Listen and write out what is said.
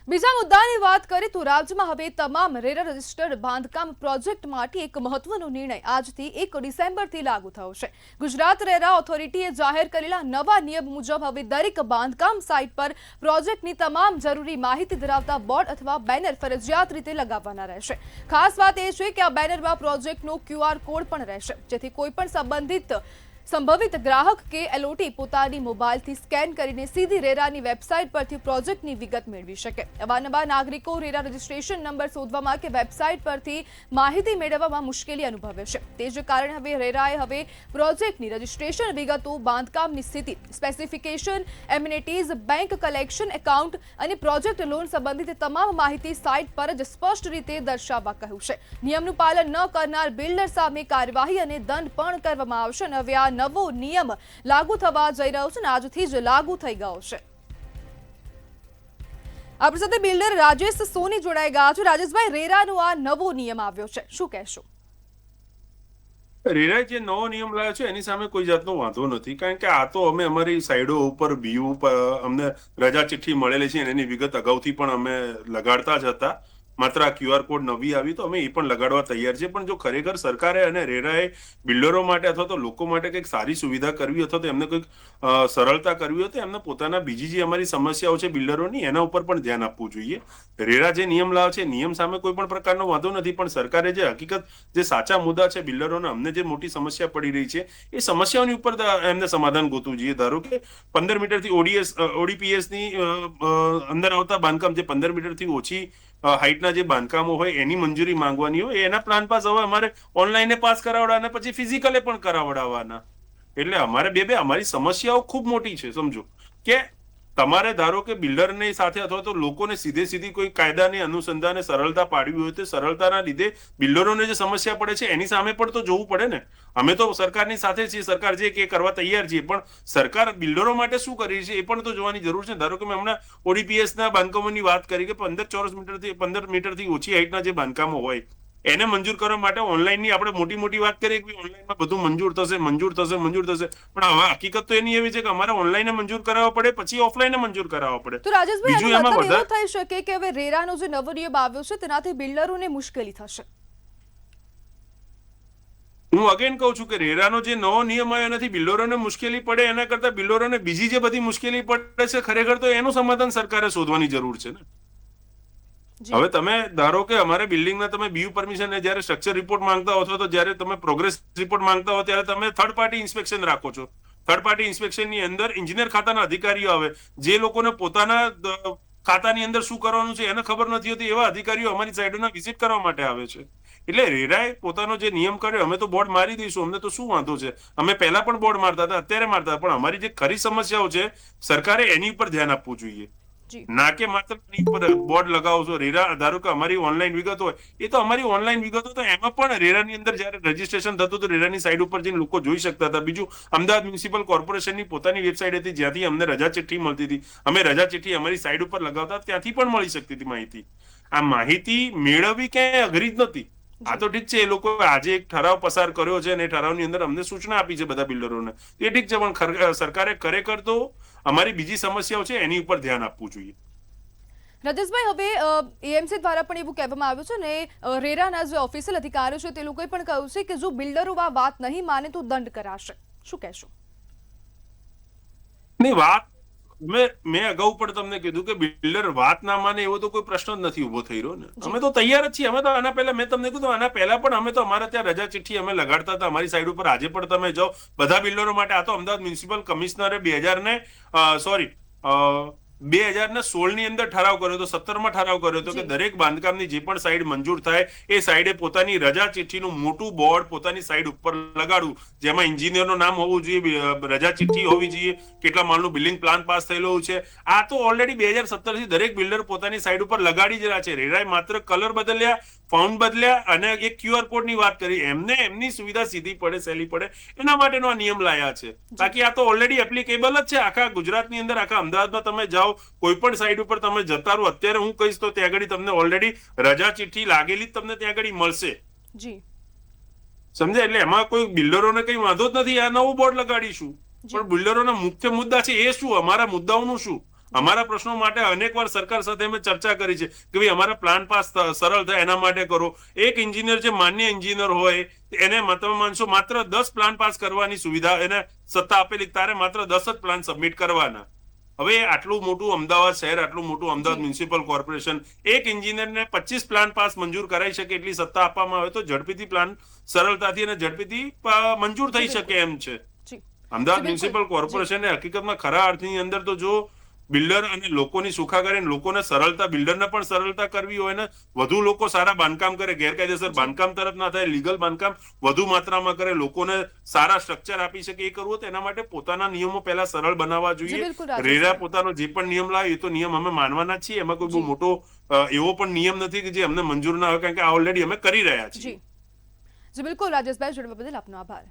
બીજા મુદ્દાની વાત કરીએ તો રાજ્યમાં હવે તમામ રેરા રજિસ્ટર્ડ બાંધકામ પ્રોજેક્ટ માટે એક મહત્વનો નિર્ણય આજથી 1 ડિસેમ્બરથી લાગુ થયો છે। ગુજરાત રેરા ઓથોરિટીએ જાહેર કરેલા નવા નિયમ મુજબ હવે દરેક બાંધકામ સાઇટ પર પ્રોજેક્ટની તમામ જરૂરી માહિતી ધરાવતા બોર્ડ અથવા બેનર ફરજિયાત રીતે લગાવવાના રહેશે। ખાસ વાત એ છે કે આ બેનરમાં પ્રોજેક્ટનો QR કોડ પણ રહેશે, જેથી કોઈ પણ સંભવિત ગ્રાહક કે એલઓટી પોતાની મોબાઈલથી સ્કેન કરીને સીધી રેરાની વેબસાઇટ પરથી પ્રોજેક્ટની વિગત મેળવી શકે। અવારનવાર નાગરિકો રેરા રજિસ્ટ્રેશન નંબર શોધવામાં કે વેબસાઇટ પરથી માહિતી મેળવવામાં મુશ્કેલી અનુભવે છે। તે જ કારણે હવે રેરાએ પ્રોજેક્ટની રજિસ્ટ્રેશન વિગતો, બાંધકામની સ્થિતિ, specification, amenities, bank collection account અને પ્રોજેક્ટ લોન સંબંધિત તમામ માહિતી સાઇટ પર જ સ્પષ્ટ રીતે દર્શાવવા કહ્યું છે। નિયમનું પાલન ન કરનાર બિલ્ડર સામે કાર્યવાહી અને દંડ પણ કરવામાં આવશે। અને હવે આ નવો નિયમ લાગુ થવા જઈ રહ્યો છે અને આજથી જ લાગુ થઈ ગયો છે। આપણી સાથે બિલ્ડર રાજેશ સોની જોડાઈ ગયા છે। રાજેશભાઈ, રેરાનો આ નવો નિયમ આવ્યો છે, શું કહેશો? રેરાએ જે નવો નિયમ લાવ્યો છે એની સામે કોઈ જાતનો વાંધો નથી, કારણ કે આ તો અમે અમારી સાઈડો ઉપર બીયુ ઉપર અમને રજા ચિઠ્ઠી મળેલી છે એની વિગત અગાઉથી પણ અમે લગાડતા જ હતા। માત્ર આ QR કોડ નવી આવી તો અમે એ પણ લગાડવા તૈયાર છે। પણ જો ખરેખર સરકારે અને રેરાએ બિલ્ડરો માટે અથવા તો લોકો માટે કંઈક સારી સુવિધા કરવી અથવા તો એમને કંઈક સરળતા કરવી હોય તો એમને પોતાના બીજી જે અમારી સમસ્યાઓ છે બિલ્ડરોની એના ઉપર પણ ધ્યાન આપવું જોઈએ। રેરા જે નિયમ લાવે છે નિયમ સામે કોઈ પણ પ્રકારનો વાંધો નથી, પણ સરકારે જે હકીકત જે સાચા મુદ્દા છે બિલ્ડરોને અમને જે મોટી સમસ્યા પડી રહી છે એ સમસ્યાઓની ઉપર એમને સમાધાન ગોતવું જોઈએ। ધારો કે 15 મીટરથી ODPS ની અંદર આવતા બાંધકામ જે 15 મીટરથી ઓછી હાઈટના જે બાંધકામો હોય એની મંજૂરી માંગવાની હોય એના પ્લાન પાસ હવે અમારે ઓનલાઈન પાસ કરાવડાવવાના, પછી ફિઝિકલે પણ કરાવડાવવાના। એટલે અમારે અમારી સમસ્યાઓ ખૂબ મોટી છે। સમજો કે તમારે ધારો કે બિલ્ડરની સાથે અથવા તો લોકોને સીધી કોઈ કાયદાની અનુસંધાને સરળતા પાડવી હોય તો સરળતાના લીધે બિલ્ડરોને જે સમસ્યા પડે છે એની સામે પણ તો જોવું પડે ને। અમે તો સરકારની સાથે છીએ, સરકાર જે કે કરવા તૈયાર છીએ, પણ સરકાર બિલ્ડરો માટે શું કરી છે એ પણ તો જોવાની જરૂર છે। ધારો કે મેં હમણાં ODPS ના બાંધકામોની વાત કરી કે 15 મીટરથી ઓછી હાઈટના જે બાંધકામો હોય એને મંજૂર કરવા માટે ઓનલાઈનની આપણે મોટી વાત કરીએ કે ઓનલાઈનમાં બધું મંજૂર થશે, પણ હવે હકીકત તો એની એવી છે કે અમારે ઓનલાઈન મંજૂર કરાવવા પડે, પછી ઓફલાઈન મંજૂર કરાવવા પડે। તો રાજેશભાઈ, બીજું આનો એમાં મતલબ એવો વધારે થઈ શકે કે હવે રેરાનો જે નવો નિયમ આવ્યો છે તેનાથી બિલ્ડરોને મુશ્કેલી થશે? હું અગેન કહું છું કે રેરાનો જે નવો નિયમ આવ્યો નથી બિલ્ડરોને મુશ્કેલી પડે એના કરતા બિલ્ડરોને બીજી જે બધી મુશ્કેલી પડે છે ખરેખર તો એનું સમાધાન સરકારે શોધવાની જરૂર છે ને। હવે તમે ધારો કે અમારે બિલ્ડિંગના તમે બીયુ પરમિશન જ્યારે સ્ટ્રક્ચર રિપોર્ટ માંગતા હો અથવા તો જ્યારે તમે પ્રોગ્રેસ રિપોર્ટ માંગતા હો ત્યારે તમે થર્ડ પાર્ટી ઇન્સ્પેક્શન રાખો છો। થર્ડ પાર્ટી ઇન્સ્પેક્શનની અંદર એન્જિનિયર ખાતાના અધિકારીઓ આવે, જે લોકોને પોતાના ખાતાની અંદર શું કરવાનું છે એને ખબર નથી હોતી એવા અધિકારીઓ અમારી સાઈડોના વિઝિટ કરવા માટે આવે છે। એટલે રેરાએ પોતાનો જે નિયમ કર્યો અમે તો બોર્ડ મારી દઈશું, અમને તો શું વાંધો છે, અમે પહેલા પણ બોર્ડ મારતા હતા, અત્યારે મારતા, પણ અમારી જે ખરી સમસ્યાઓ છે સરકારે એની ઉપર ધ્યાન આપવું જોઈએ, ના કે માત્ર બોર્ડ લગાવો છો। રેરા ધારો કે અમારી ઓનલાઈન વિગત હોય એ તો અમારી ઓનલાઈન વિગતો તો એમાં પણ રેરાની અંદર જ્યારે રજીસ્ટ્રેશન થતું તો રેરાની સાઈડ ઉપર જઈને લોકો જોઈ શકતા હતા। બીજું અમદાવાદ મ્યુનિસિપલ કોર્પોરેશનની પોતાની વેબસાઇટ હતી જ્યાંથી અમને રજા ચિઠ્ઠી મળતી હતી, અમે રજા ચિઠ્ઠી અમારી સાઈડ ઉપર લગાવતા ત્યાંથી પણ મળી શકતી હતી માહિતી। આ માહિતી મેળવવી ક્યાંય અઘરી જ નથી। આ તો ઠીક છે એ લોકો આજે એક ઠરાવ પસાર કર્યો છે અને એ ઠરાવની અંદર અમને સૂચના આપી છે બધા બિલ્ડરોને, એ ઠીક છે, પણ સરકારે ખરેખર તો અમારી બીજી સમસ્યાઓ છે એની ઉપર ધ્યાન આપવું જોઈએ। રાજેશભાઈ, હવે એએમસી દ્વારા પણ એવું કહેવામાં આવ્યું છે ને રેરાના જે ઓફિશિયલ અધિકારીઓ છે તે લોકોએ પણ કહ્યું છે કે જો બિલ્ડરો આ વાત નહીં માને તો દંડ કરાશે, શું કહેશો? નહીં, વાત મેં અગાઉ પણ તમને કીધું કે બિલ્ડર વાત ના માને એવો તો કોઈ પ્રશ્ન જ નથી ઉભો થઈ રહ્યો ને। અમે તો તૈયાર જ છીએ। અમે તો આના પહેલા મેં તમને કીધું આના પહેલા પણ અમે તો અમારા ત્યાં રજા ચિઠ્ઠી અમે લગાડતા હતા અમારી સાઈડ ઉપર। આજે પણ તમે જાઓ બધા બિલ્ડરો માટે, આ તો અમદાવાદ મ્યુનિસિપલ કમિશનરે 2016 ની અંદર ઠરાવ કર્યો હતો, 17માં ઠરાવ કર્યો હતો કે દરેક બાંધકામની જે પણ સાઈડ મંજૂર થાય એ સાઈડે પોતાની રજા ચિઠ્ઠીનું મોટું બોર્ડ પોતાની સાઈડ ઉપર લગાડવું, જેમાં એન્જિનિયરનું નામ હોવું જોઈએ, રજા ચિઠ્ઠી હોવી જોઈએ, કેટલા માળનું બિલ્ડિંગ પ્લાન પાસ થયેલો છે। આ તો ઓલરેડી 2017 થી દરેક બિલ્ડર પોતાની સાઈડ ઉપર લગાડી જ રહ્યા છે। રેરાએ માત્ર કલર બદલ્યા, ફાઉન્ટ બદલ્યા અને એક QR કોડની વાત કરી, એમને એમની સુવિધા સીધી પડે, સહેલી પડે એના માટેનો આ નિયમ લાયા છે। બાકી આ તો ઓલરેડી એપ્લિકેબલ જ છે આખા ગુજરાતની અંદર। આખા અમદાવાદમાં તમે જાઓ કોઈ પણ સાઈડ ઉપર તમે જતા રહો, અત્યારે હું કહીશ તો ત્યાં આગળ તમને ઓલરેડી રજા ચિઠ્ઠી લાગેલી તમને ત્યાં આગળ મળશે। સમજે? એટલે એમાં કોઈ બિલ્ડરોને કઈ વાંધો જ નથી। આ નવું બોર્ડ લગાડીશું, પણ બિલ્ડરોના મુખ્ય મુદ્દા છે એ શું, અમારા મુદ્દાઓનું શું, અમારા પ્રશ્નો માટે અનેકવાર સરકાર સાથે અમે ચર્ચા કરી છે કે ભાઈ અમારા પ્લાન પાસ સરળ થાય એના માટે કરો. એક એન્જિનિયર જે માન્ય એન્જિનિયર હોય એને તમે માનશો માત્ર 10 પ્લાન પાસ કરવાની સુવિધા એને સત્તા આપેલી, તારે માત્ર 10 જ પ્લાન સબમિટ કરવાના. હવે આટલું મોટું અમદાવાદ શહેર, આટલું મોટું અમદાવાદ મ્યુનિસિપલ કોર્પોરેશન એક એન્જિનિયરને 25 પ્લાન પાસ મંજૂર કરાઈ શકે એટલી સત્તા આપવામાં આવે તો ઝડપીથી પ્લાન સરળતાથી અને ઝડપીથી મંજૂર થઈ શકે એમ છે. જી અમદાવાદ જી, બિલકુલ. મ્યુનિસિપલ કોર્પોરેશને હકીકતમાં ખરા અર્થની અંદર તો જો બિલ્ડર અને લોકોની સુખાકારી અને લોકોને સરળતા, બિલ્ડરને પણ સરળતા કરવી હોય ને વધુ લોકો સારા બાંધકામ કરે, ગેરકાયદેસર બાંધકામ તરફ ના થાય, લીગલ બાંધકામ વધુ માત્રામાં કરે, લોકોને સારા સ્ટ્રક્ચર આપી શકે, એ કરવું તો એના માટે પોતાના નિયમો પહેલા સરળ બનાવવા જી, જોઈએ. બિલકુલ, રાજેશ રેરા ભાઈ. પોતાનો જે પણ નિયમ લાવે એ તો નિયમ અમે માનવાના જ છીએ, એમાં કોઈ બહુ જી. મોટો એવો પણ નિયમ નથી કે જે અમને મંજૂર ના હોય, કારણ કે આ ઓલરેડી અમે કરી રહ્યા છીએ. જી જી બિલકુલ રાજેશભાઈ, જોડવા બદલ આપનો આભાર.